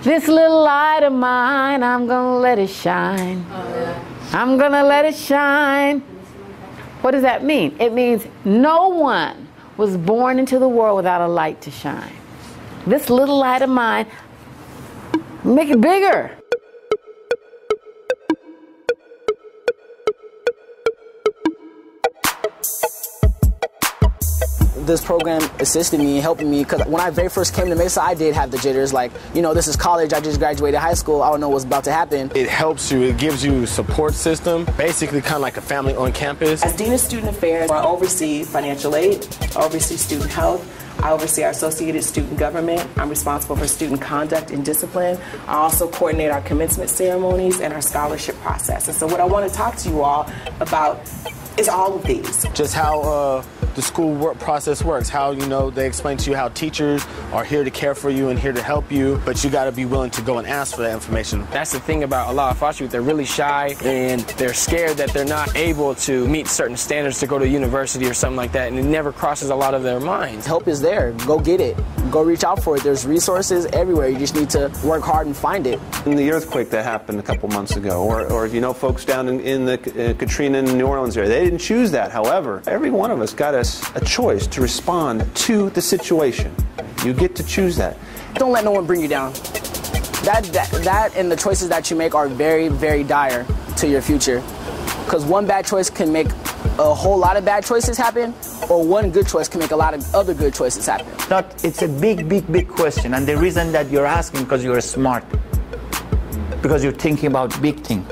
This little light of mine, I'm gonna let it shine. I'm gonna let it shine. What does that mean? It means no one was born into the world without a light to shine. This little light of mine, make it bigger. This program assisted me, helping me, because when I very first came to Mesa, I did have the jitters, like, you know, this is college, I just graduated high school, I don't know what's about to happen. It helps you, it gives you a support system, basically kind of like a family on campus. As Dean of Student Affairs, I oversee financial aid, I oversee student health, I oversee our associated student government. I'm responsible for student conduct and discipline. I also coordinate our commencement ceremonies and our scholarship process. And so what I want to talk to you all about is all of these. Just how the school work process works, how, you know, they explain to you how teachers are here to care for you and here to help you, but you got to be willing to go and ask for that information. That's the thing about a lot of foster youth. They're really shy and they're scared that they're not able to meet certain standards to go to university or something like that, and it never crosses a lot of their minds. Help is there. Go get it. Go reach out for it. There's resources everywhere. You just need to work hard and find it. In the earthquake that happened a couple months ago, or you know, folks down in the Katrina and New Orleans area, they didn't choose that. However, every one of us got a choice to respond to the situation. You get to choose that. Don't let no one bring you down. That and the choices that you make are very, very dire to your future. Because one bad choice can make a whole lot of bad choices happen, or one good choice can make a lot of other good choices happen. It's a big question, and the reason that you're asking because you're smart. Because you're thinking about big thing.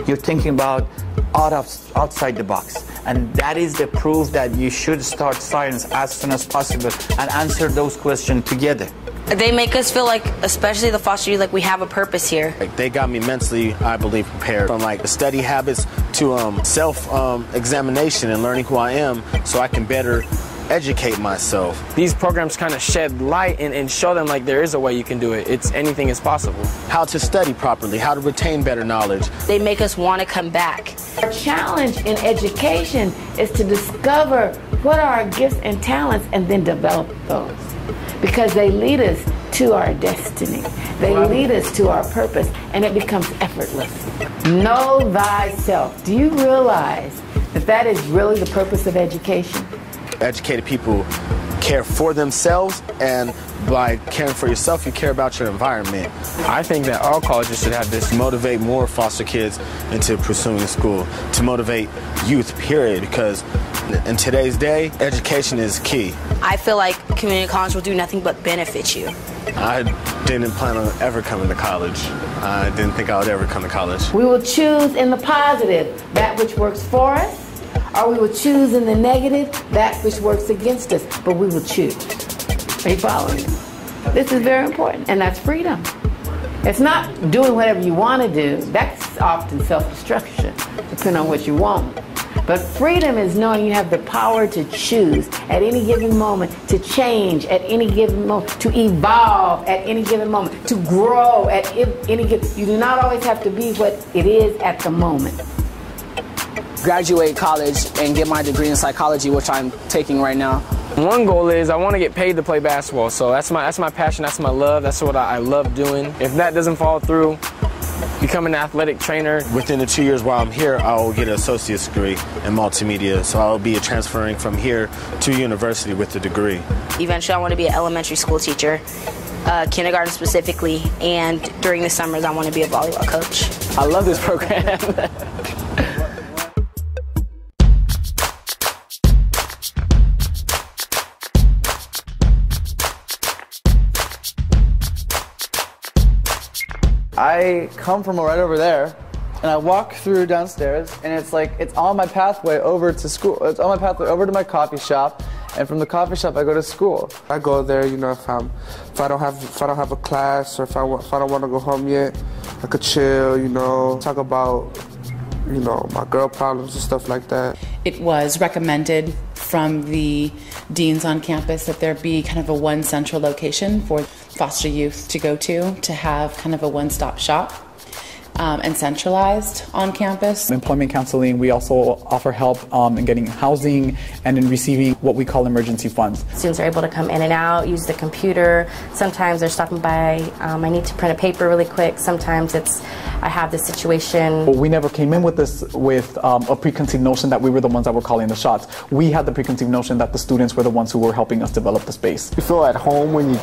You're thinking about outside the box. And that is the proof that you should start science as soon as possible and answer those questions together. They make us feel like, especially the foster youth, like we have a purpose here. Like, they got me mentally, I believe, prepared from like study habits to self-examination and learning who I am so I can better educate myself. These programs kind of shed light and show them like there is a way you can do it. Anything is possible. How to study properly, how to retain better knowledge. They make us want to come back. Our challenge in education is to discover what are our gifts and talents and then develop those. Because they lead us to our destiny. They lead us to our purpose, and it becomes effortless. Know thyself. Do you realize that that is really the purpose of education? Educated people care for themselves, and by caring for yourself, you care about your environment. I think that all colleges should have this. Motivate more foster kids into pursuing school, to motivate youth, period, because in today's day, education is key. I feel like community college will do nothing but benefit you. I didn't plan on ever coming to college. I didn't think I would ever come to college. We will choose in the positive that which works for us, or we will choose in the negative that which works against us, but we will choose. Are you following me? This is very important, and that's freedom. It's not doing whatever you want to do. That's often self-destruction, depending on what you want. But freedom is knowing you have the power to choose at any given moment, to change at any given moment, to evolve at any given moment, to grow at any given. You do not always have to be what it is at the moment. Graduate college and get my degree in psychology, which I'm taking right now. One goal is I want to get paid to play basketball. So that's my passion, that's my love, that's what I love doing. If that doesn't fall through, become an athletic trainer. Within the 2 years while I'm here, I'll get an associate's degree in multimedia. So I'll be transferring from here to university with the degree. Eventually I want to be an elementary school teacher, kindergarten specifically, and during the summers I want to be a volleyball coach. I love this program. I come from right over there, and I walk through downstairs, and it's like it's on my pathway over to school. It's on my pathway over to my coffee shop, and from the coffee shop I go to school. I go there, you know, if I don't have a class, or if I don't want to go home yet, I could chill, you know, talk about, you know, my girl problems and stuff like that. It was recommended from the deans on campus that there be kind of a one central location for foster youth to go to have kind of a one-stop shop. and centralized on campus. Employment counseling, we also offer help in getting housing and in receiving what we call emergency funds. Students are able to come in and out, use the computer. Sometimes they're stopping by, I need to print a paper really quick. Sometimes it's, I have this situation. We never came in with this with a preconceived notion that we were the ones that were calling the shots. We had the preconceived notion that the students were the ones who were helping us develop the space. You feel at home when you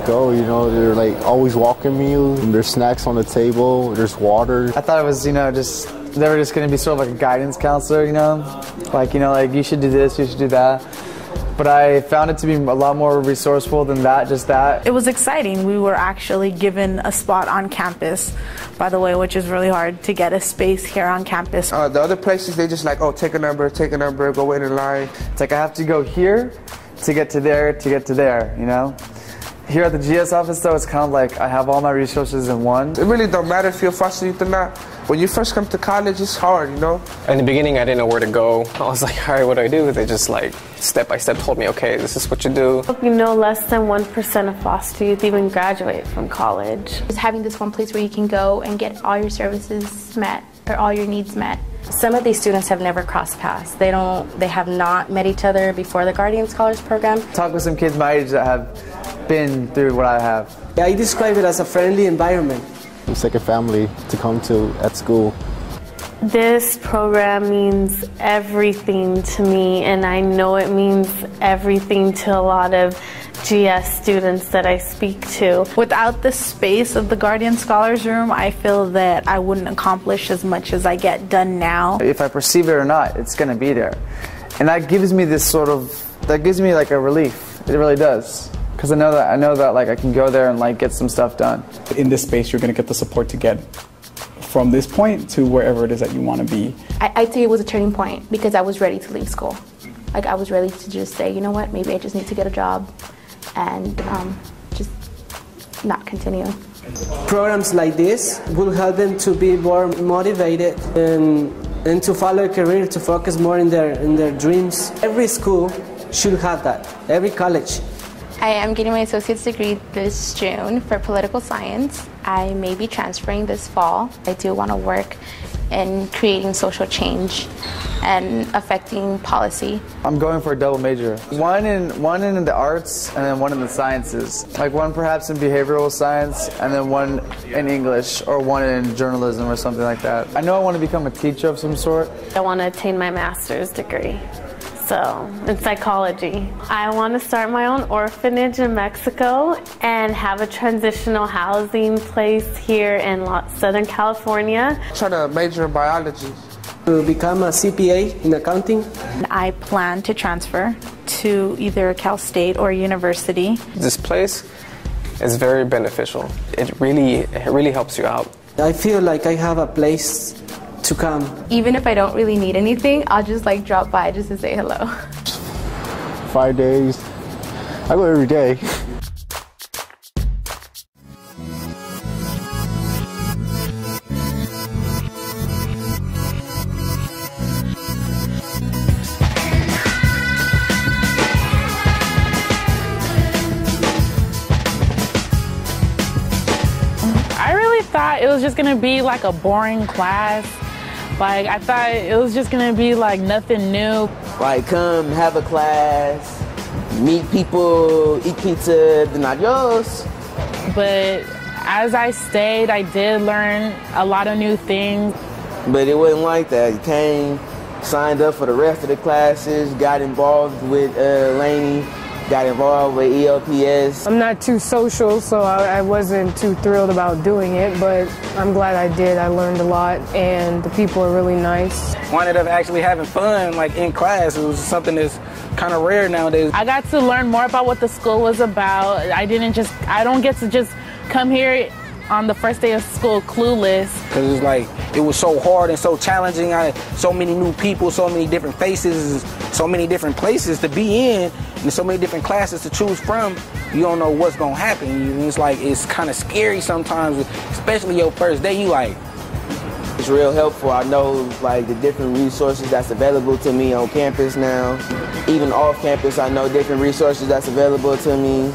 go, you know, they're like always welcoming you. There's snacks on the table, there's water. I thought it was, you know, they were just going to be sort of like a guidance counselor, you know, like you should do this, you should do that. But I found it to be a lot more resourceful than that, just that. It was exciting. We were actually given a spot on campus, by the way, which is really hard to get a space here on campus. The other places, they just like, oh, take a number, go wait in line. It's like I have to go here to get to there, you know? Here at the GS office, though, it's kind of like I have all my resources in one. It really don't matter if you're a foster youth or not. When you first come to college, it's hard, you know? In the beginning, I didn't know where to go. I was like, all right, what do I do? They just like step by step told me, okay, this is what you do. You know, less than 1% of foster youth even graduate from college. Just having this one place where you can go and get all your services met or all your needs met. Some of these students have never crossed paths. They have not met each other before the Guardian Scholars Program. Talk with some kids my age that have been through what I have. I describe it as a friendly environment. It's like a family to come to at school. This program means everything to me, and I know it means everything to a lot of GS students that I speak to. Without the space of the Guardian Scholars Room, I feel that I wouldn't accomplish as much as I get done now. If I perceive it or not, it's going to be there. And that gives me this that gives me like a relief. It really does. Because I know that like I can go there and like get some stuff done. In this space, you're going to get the support to get from this point to wherever it is that you want to be. I'd say it was a turning point because I was ready to leave school. Like I was ready to just say, you know what, maybe I just need to get a job and just not continue. Programs like this will help them to be more motivated and to follow a career, to focus more in their dreams. Every school should have that, every college. I am getting my associate's degree this June for political science. I may be transferring this fall. I do want to work in creating social change and affecting policy. I'm going for a double major. One in the arts and then one in the sciences. Like one perhaps in behavioral science and then one in English or one in journalism or something like that. I know I want to become a teacher of some sort. I want to attain my master's degree. So, in psychology. I want to start my own orphanage in Mexico and have a transitional housing place here in Southern California. I'm trying to major in biology. To become a CPA in accounting. I plan to transfer to either Cal State or university. This place is very beneficial. It really helps you out. I feel like I have a place to come. Even if I don't really need anything, I'll just like drop by just to say hello. 5 days. I go every day. I really thought it was just gonna be like a boring class. Like, I thought it was just gonna be like nothing new. Like, come have a class, meet people, eat pizza, then adios. But as I stayed, I did learn a lot of new things. But it wasn't like that. You came, signed up for the rest of the classes, got involved with Laney, got involved with ELPS. I'm not too social, so I wasn't too thrilled about doing it, but I'm glad I did. I learned a lot, and the people are really nice. Wanted up actually having fun, like in class. It was something that's kind of rare nowadays. I got to learn more about what the school was about. I don't get to just come here on the first day of school clueless. Because it's like, it was so hard and so challenging. So many new people, so many different faces, so many different places to be in, and so many different classes to choose from. You don't know what's gonna happen. It's like, it's kind of scary sometimes, especially your first day. You like, it's real helpful. I know like the different resources that's available to me on campus now. Even off campus, I know different resources that's available to me.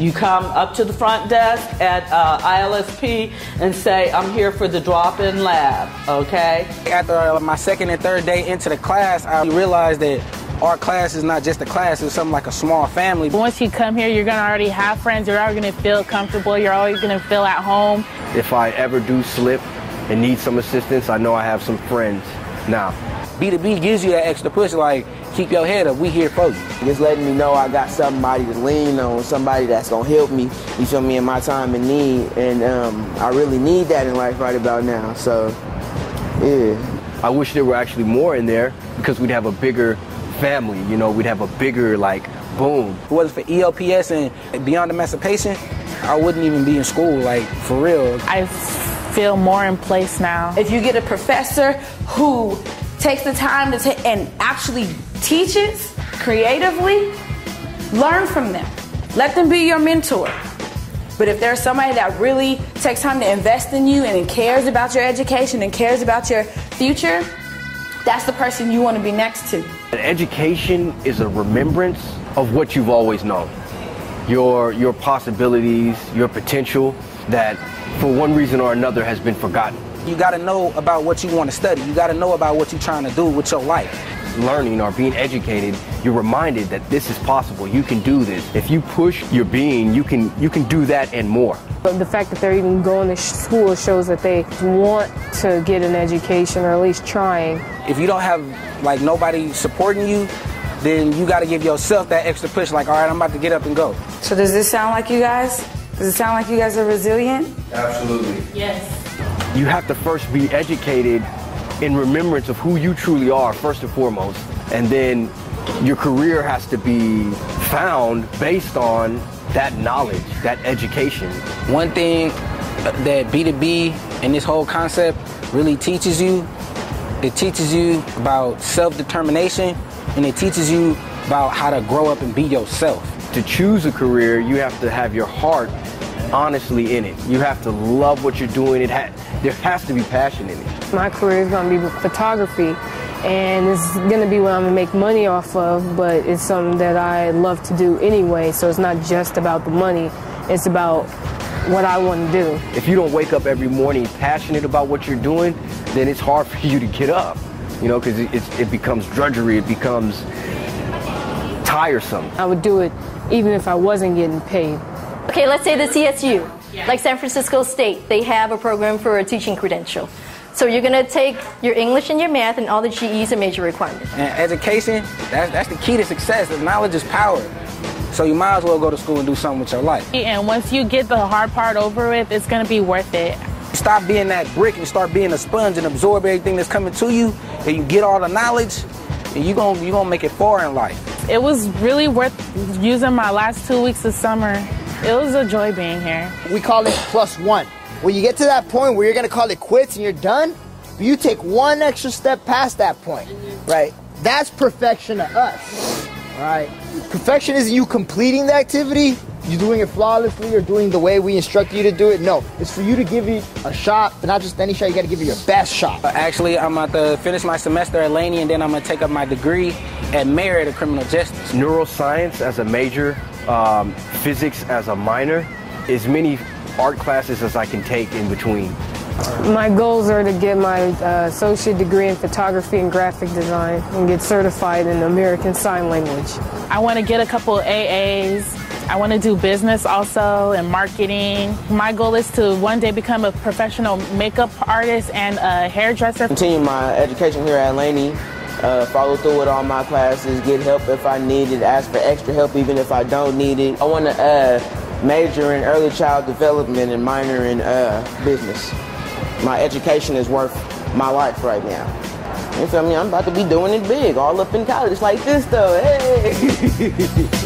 You come up to the front desk at ILSP and say, I'm here for the drop-in lab, okay? After my second and third day into the class, I realized that our class is not just a class, it's something like a small family. Once you come here, you're gonna already have friends, you're already gonna feel comfortable, you're always gonna feel at home. If I ever do slip and need some assistance, I know I have some friends now. B2B gives you that extra push, like, keep your head up, we here for you. Just letting me know I got somebody to lean on, somebody that's gonna help me, you feel me, in my time of need. And I really need that in life right about now, so, yeah. I wish there were actually more in there because we'd have a bigger family, you know, we'd have a bigger, like, boom. If it wasn't for ELPS and Beyond Emancipation, I wouldn't even be in school, like, for real. I feel more in place now. If you get a professor who takes the time to and actually teaches creatively, learn from them. Let them be your mentor. But if there's somebody that really takes time to invest in you and cares about your education and cares about your future, that's the person you want to be next to. Education is a remembrance of what you've always known. Your possibilities, your potential that for one reason or another has been forgotten. You got to know about what you want to study. You got to know about what you're trying to do with your life. Learning or being educated, you're reminded that this is possible. You can do this. If you push your being, you can do that and more. But the fact that they're even going to school shows that they want to get an education, or at least trying. If you don't have like nobody supporting you, then you got to give yourself that extra push, like, all right, I'm about to get up and go. So does this sound like you guys? Does it sound like you guys are resilient? Absolutely. Yes. You have to first be educated in remembrance of who you truly are, first and foremost. And then your career has to be found based on that knowledge, that education. One thing that B2B and this whole concept really teaches you, it teaches you about self-determination, and it teaches you about how to grow up and be yourself. To choose a career, you have to have your heart honestly in it. You have to love what you're doing. There has to be passion in it. My career is going to be photography, and it's going to be what I'm going to make money off of, but it's something that I love to do anyway, so it's not just about the money, it's about what I want to do. If you don't wake up every morning passionate about what you're doing, then it's hard for you to get up, you know, because it becomes drudgery, it becomes tiresome. I would do it even if I wasn't getting paid. Okay, let's say the CSU, like San Francisco State, they have a program for a teaching credential. So you're going to take your English and your math and all the GEs and major requirements. And education, that's the key to success. The knowledge is power. So you might as well go to school and do something with your life. And once you get the hard part over with, it's going to be worth it. Stop being that brick and start being a sponge and absorb everything that's coming to you, and you get all the knowledge, and you're gonna make it far in life. It was really worth using my last 2 weeks of summer. It was a joy being here. We call it +1. When you get to that point where you're gonna call it quits and you're done, but you take one extra step past that point, right? That's perfection to us, all right? Perfection isn't you completing the activity, you doing it flawlessly or doing the way we instruct you to do it. No, it's for you to give it a shot, but not just any shot, you gotta give it your best shot. Actually, I'm about to finish my semester at Laney, and then I'm gonna take up my degree at Merit of Criminal Justice. Neuroscience as a major, physics as a minor, as many art classes as I can take in between. My goals are to get my associate degree in photography and graphic design and get certified in American Sign Language. I want to get a couple AAs. I want to do business also and marketing. My goal is to one day become a professional makeup artist and a hairdresser. Continue my education here at Laney, follow through with all my classes, get help if I need it, ask for extra help even if I don't need it. I want to major in early child development and minor in business. My education is worth my life right now. You feel me? I'm about to be doing it big, all up in college like this though. Hey!